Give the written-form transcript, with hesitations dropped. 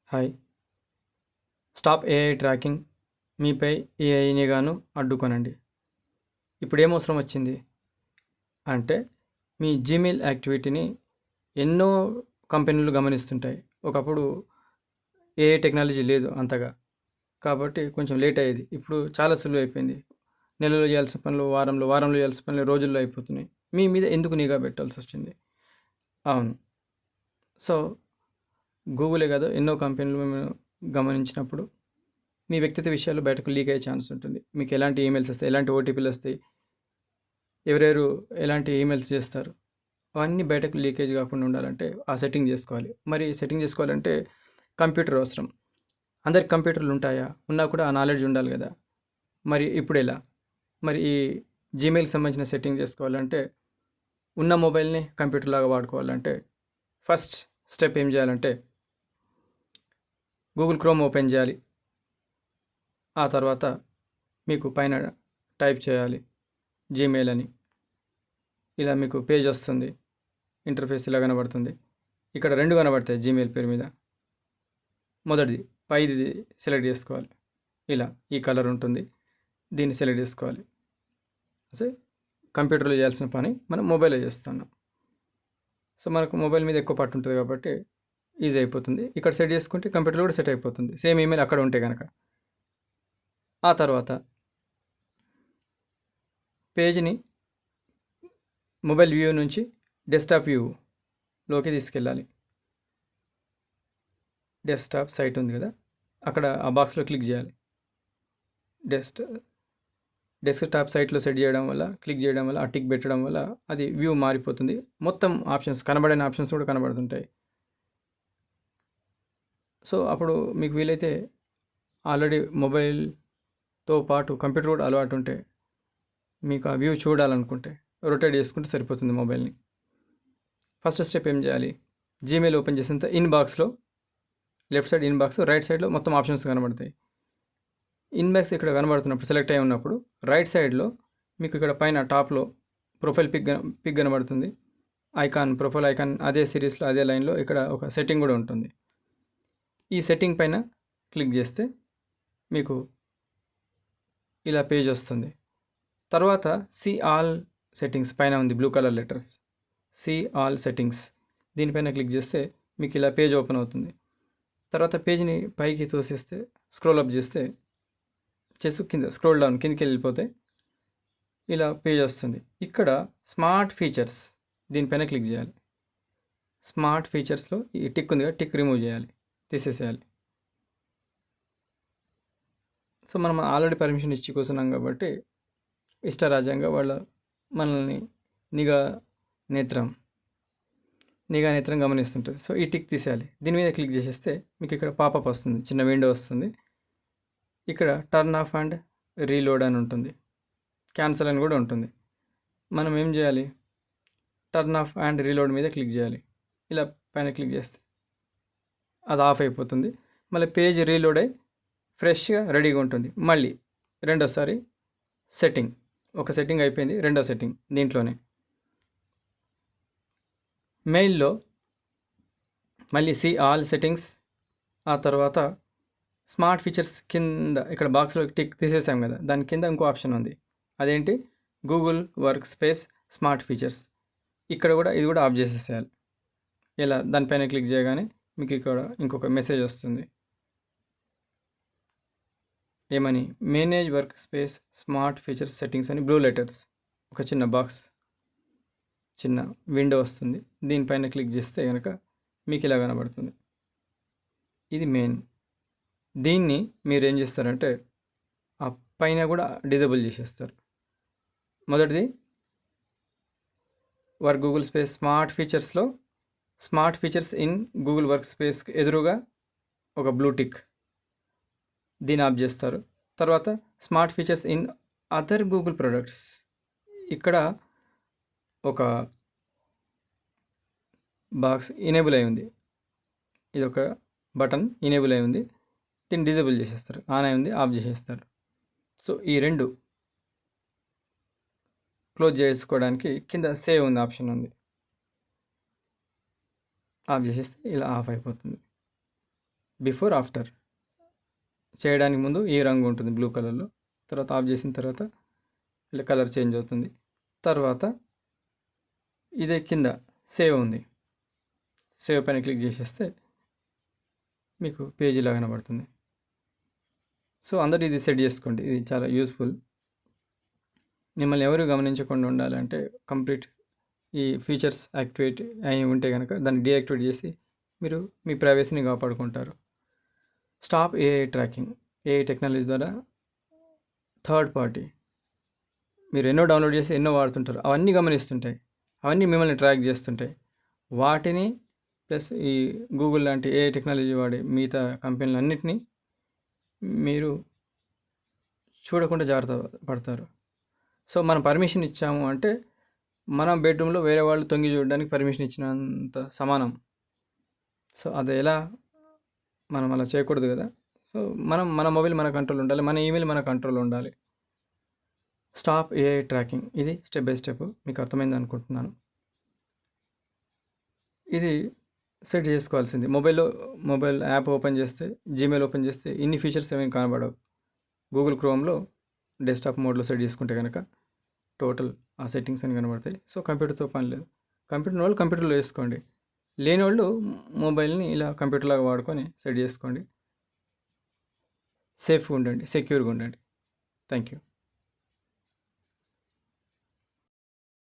Hi! Stop AI tracking మీపై AI నిఘాను అడ్డుకొనండి. ఇప్పుడేమవసరం వచ్చింది అంటే, మీ జీమెయిల్ యాక్టివిటీని ఎన్నో కంపెనీలు గమనిస్తుంటాయి. ఒకప్పుడు ఏఐ టెక్నాలజీ లేదు అంతగా. కాబట్టి కొంచెం లేట్ అయ్యేది. ఇప్పుడు చాలా సులువైపోయింది. నెలలో చేయాల్సిన పనులు వారంలో, వారంలో చేయాల్సిన పనులు రోజుల్లో అయిపోతున్నాయి. మీ మీద ఎందుకు నిఘా పెట్టాల్సొచ్చింది? అవును. సో, గూగులే కాదు ఎన్నో కంపెనీలు మేము గమనించినప్పుడు మీ వ్యక్తిగత విషయాలు బయటకు లీక్ అయ్యే ఛాన్స్ ఉంటుంది. మీకు ఎలాంటి ఈమెయిల్స్ వస్తాయి, ఎలాంటి ఓటీపీలు వస్తాయి, ఎవరెవరు ఎలాంటి ఈమెయిల్స్ చేస్తారు, అవన్నీ బయటకు లీకేజ్ కాకుండా ఉండాలంటే ఆ సెట్టింగ్ చేసుకోవాలి. మరి సెట్టింగ్ చేసుకోవాలంటే కంప్యూటర్ అవసరం. అందరికి కంప్యూటర్లు ఉంటాయా? ఉన్నా కూడా ఆ నాలెడ్జ్ ఉండాలి కదా. మరి ఇప్పుడు ఎలా? మరి ఈ జీమెయిల్కి సంబంధించిన సెట్టింగ్ చేసుకోవాలంటే ఉన్న మొబైల్ని కంప్యూటర్ లాగా వాడుకోవాలంటే ఫస్ట్ స్టెప్ ఏం చేయాలంటే గూగుల్ క్రోమ్ ఓపెన్ చేయాలి. ఆ తర్వాత మీకు పైన టైప్ చేయాలి జీమెయిల్ అని. ఇలా మీకు పేజ్ వస్తుంది. ఇంటర్ఫేస్ ఇలా కనబడుతుంది. ఇక్కడ 2 కనబడతాయి జీమెయిల్ పేరు మీద. మొదటిది పైది సెలెక్ట్ చేసుకోవాలి. ఇలా ఈ కలర్ ఉంటుంది. దీన్ని సెలెక్ట్ చేసుకోవాలి. అసలు కంప్యూటర్లో చేయాల్సిన పని మనం మొబైల్లో చేస్తున్నాం. సో మనకు మొబైల్ మీద ఎక్కువ పట్టు ఉంటుంది కాబట్టి ఈజీ అయిపోతుంది. ఇక్కడ సెట్ చేసుకుంటే కంప్యూటర్లో కూడా సెట్ అయిపోతుంది. సేమ్ ఈమెయిల్ అక్కడ ఉంటే కనుక. ఆ తర్వాత పేజ్ని మొబైల్ వ్యూ నుంచి డెస్క్టాప్ వ్యూలోకి తీసుకెళ్ళాలి. డెస్క్టాప్ సైట్ ఉంది కదా, అక్కడ ఆ బాక్స్లో క్లిక్ చేయాలి. డెస్క్టాప్ సైట్లో సెట్ చేయడం వల్ల, క్లిక్ చేయడం వల్ల, ఆ టిక్ పెట్టడం వల్ల అది వ్యూ మారిపోతుంది. మొత్తం ఆప్షన్స్ కనబడని ఆప్షన్స్ కూడా కనబడుతుంటాయి. సో అప్పుడు మీకు వీలైతే ఆల్రెడీ మొబైల్తో పాటు కంప్యూటర్ కూడా అలవాటు ఉంటే మీకు ఆ వ్యూ చూడాలనుకుంటే రొటేట్ చేసుకుంటే సరిపోతుంది మొబైల్ని. ఫస్ట్ స్టెప్ ఏం చేయాలి? జీమెయిల్ ఓపెన్ చేసేంత ఇన్బాక్స్లో లెఫ్ట్ సైడ్ ఇన్బాక్స్, రైట్ సైడ్లో మొత్తం ఆప్షన్స్ కనబడతాయి. ఇన్బాక్స్ ఇక్కడ కనబడుతున్నప్పుడు సెలెక్ట్ అయి ఉన్నప్పుడు రైట్ సైడ్లో మీకు ఇక్కడ పైన టాప్లో ప్రొఫైల్ పిక్ కనబడుతుంది. ప్రొఫైల్ ఐకాన్ అదే సిరీస్లో అదే లైన్లో ఇక్కడ ఒక సెట్టింగ్ కూడా ఉంటుంది. ఈ సెట్టింగ్ పైన క్లిక్ చేస్తే మీకు ఇలా పేజ్ వస్తుంది. తర్వాత సీ ఆల్ సెట్టింగ్స్ పైన ఉంది blue colour letters, see all settings. దీనిపైన క్లిక్ చేస్తే మీకు ఇలా పేజ్ ఓపెన్ అవుతుంది. తర్వాత పేజ్ని పైకి తోసేస్తే స్క్రోల్ అప్ చేస్తే కింద స్క్రోల్ డౌన్ కిందకి వెళ్ళిపోతే ఇలా పేజ్ వస్తుంది. ఇక్కడ స్మార్ట్ ఫీచర్స్ దీనిపైన క్లిక్ చేయాలి. స్మార్ట్ ఫీచర్స్లో ఈ టిక్ ఉంది కదా, టిక్ రిమూవ్ చేయాలి, తీసేసేయాలి. సో మనం ఆల్రెడీ పర్మిషన్ ఇచ్చి కూర్చున్నాం కాబట్టి ఇష్టరాజ్యంగా మనల్ని నిఘా నేత్రం గమనిస్తుంటుంది. సో ఈ టిక్ తీసేయాలి. దీని మీద క్లిక్ చేసేస్తే మీకు ఇక్కడ పాపప్ వస్తుంది, చిన్న విండో వస్తుంది. ఇక్కడ టర్న్ ఆఫ్ అండ్ రీలోడ్ అని ఉంటుంది, క్యాన్సల్ అని కూడా ఉంటుంది. మనం ఏం చేయాలి? టర్న్ ఆఫ్ అండ్ రీలోడ్ మీద క్లిక్ చేయాలి. ఇలా పైన క్లిక్ చేస్తే అది ఆఫ్ అయిపోతుంది. మళ్ళీ పేజ్ రీలోడ్ అయ్యి ఫ్రెష్గా రెడీగా ఉంటుంది. మళ్ళీ రెండోసారి సెట్టింగ్, ఒక సెట్టింగ్ అయిపోయింది, రెండో సెట్టింగ్ దీంట్లోనే మెయిల్లో మళ్ళీ సీ ఆల్ సెట్టింగ్స్. ఆ తర్వాత స్మార్ట్ ఫీచర్స్ కింద ఇక్కడ బాక్స్లో టిక్ తీసేసాం కదా, దాని కింద ఇంకో ఆప్షన్ ఉంది. అదేంటి? Google work space smart features. ఇక్కడ కూడా ఇది కూడా ఆఫ్ చేసేసేయాలి. ఇలా దానిపైన క్లిక్ చేయగానే మీకు ఇక్కడ ఇంకొక మెసేజ్ వస్తుంది. ఏమని? Manage work space smart features settings అని బ్లూ లెటర్స్, ఒక చిన్న బాక్స్, చిన్న విండో వస్తుంది. దీనిపైన క్లిక్ చేస్తే కనుక మీకు ఇలా కనబడుతుంది. ఇది మెయిన్. దీన్ని మీరు ఏం చేస్తారంటే ఆ పైన కూడా డిజేబుల్ చేసేస్తారు. మొదటిది గూగుల్ స్పేస్ స్మార్ట్ ఫీచర్స్లో smart features in Google workspace ఎదురుగా ఒక బ్లూ టిక్, దీన్ని ఆఫ్ చేస్తారు. తర్వాత smart features in other Google products, ఇక్కడ ఒక బాక్స్ ఇనేబుల్ అయి ఉంది, ఇది ఒక బటన్ ఇనేబుల్ అయి ఉంది, దీన్ని డిజేబుల్ చేసేస్తారు. ఆన్ అయి ఉంది, ఆఫ్ చేసేస్తారు. సో ఈ రెండు క్లోజ్ చేసుకోవడానికి కింద సేవ్ ఉంది ఆప్షన్ ఉంది, ఆఫ్ చేసేస్తే ఇలా ఆఫ్ అయిపోతుంది. బిఫోర్ ఆఫ్టర్ చేయడానికి ముందు ఈ రంగు ఉంటుంది బ్లూ కలర్లో, తర్వాత ఆఫ్ చేసిన తర్వాత ఇలా కలర్ చేంజ్ అవుతుంది. తర్వాత ఇదే కింద సేవ్ ఉంది, సేవ్ పైన క్లిక్ చేసేస్తే మీకు పేజీ లాగా కనబడుతుంది. సో అందరూ ఇది సెట్ చేసుకోండి, ఇది చాలా యూస్ఫుల్. మిమ్మల్ని ఎవరు గమనించకుండా ఉండాలంటే కంప్లీట్ ఈ ఫీచర్స్ యాక్టివేట్ అయి ఉంటే కనుక దాన్ని డీయాక్టివేట్ చేసి మీరు మీ ప్రైవసీని కాపాడుకుంటారు. Stop AI tracking. AI technology ద్వారా థర్డ్ పార్టీ మీరు ఎన్నో డౌన్లోడ్ చేసి ఎన్నో వాడుతుంటారు, అవన్నీ గమనిస్తుంటాయి, అవన్నీ మిమ్మల్ని ట్రాక్ చేస్తుంటాయి. వాటిని ప్లస్ ఈ గూగుల్ లాంటి ఏఐ టెక్నాలజీ వాడే మిగతా కంపెనీలు అన్నిటినీ మీరు చూడకుండా జాగ్రత్త పడతారు. సో మనం పర్మిషన్ ఇచ్చాము అంటే మనం బెడ్రూమ్లో వేరే వాళ్ళు తొంగి చూడడానికి పర్మిషన్ ఇచ్చినంత సమానం. సో అది ఎలా, మనం అలా చేయకూడదు కదా. సో మన మొబైల్ మన కంట్రోల్ ఉండాలి, మన ఈమెయిల్ మన కంట్రోల్ ఉండాలి. స్టాప్ ఏఐ ట్రాకింగ్, ఇది స్టెప్ బై స్టెప్ మీకు అర్థమైంది అనుకుంటున్నాను. ఇది సెట్ చేసుకోవాల్సింది. మొబైల్ యాప్ ఓపెన్ చేస్తే, జీమెయిల్ ఓపెన్ చేస్తే ఇన్ని ఫీచర్స్ ఏమేమి కనబడవు. గూగుల్ క్రోమ్లో డెస్క్టాప్ మోడ్లో సెట్ చేసుకుంటే కనుక టోటల్ ఆ సెట్టింగ్స్ అని కనబడతాయి. సో కంప్యూటర్తో పని లేదు. కంప్యూటర్ వాళ్ళు కంప్యూటర్లో వేసుకోండి, లేని వాళ్ళు మొబైల్ని ఇలా కంప్యూటర్లాగా వాడుకొని సెట్ చేసుకోండి. సేఫ్గా ఉండండి, సెక్యూర్గా ఉండండి. Thank you.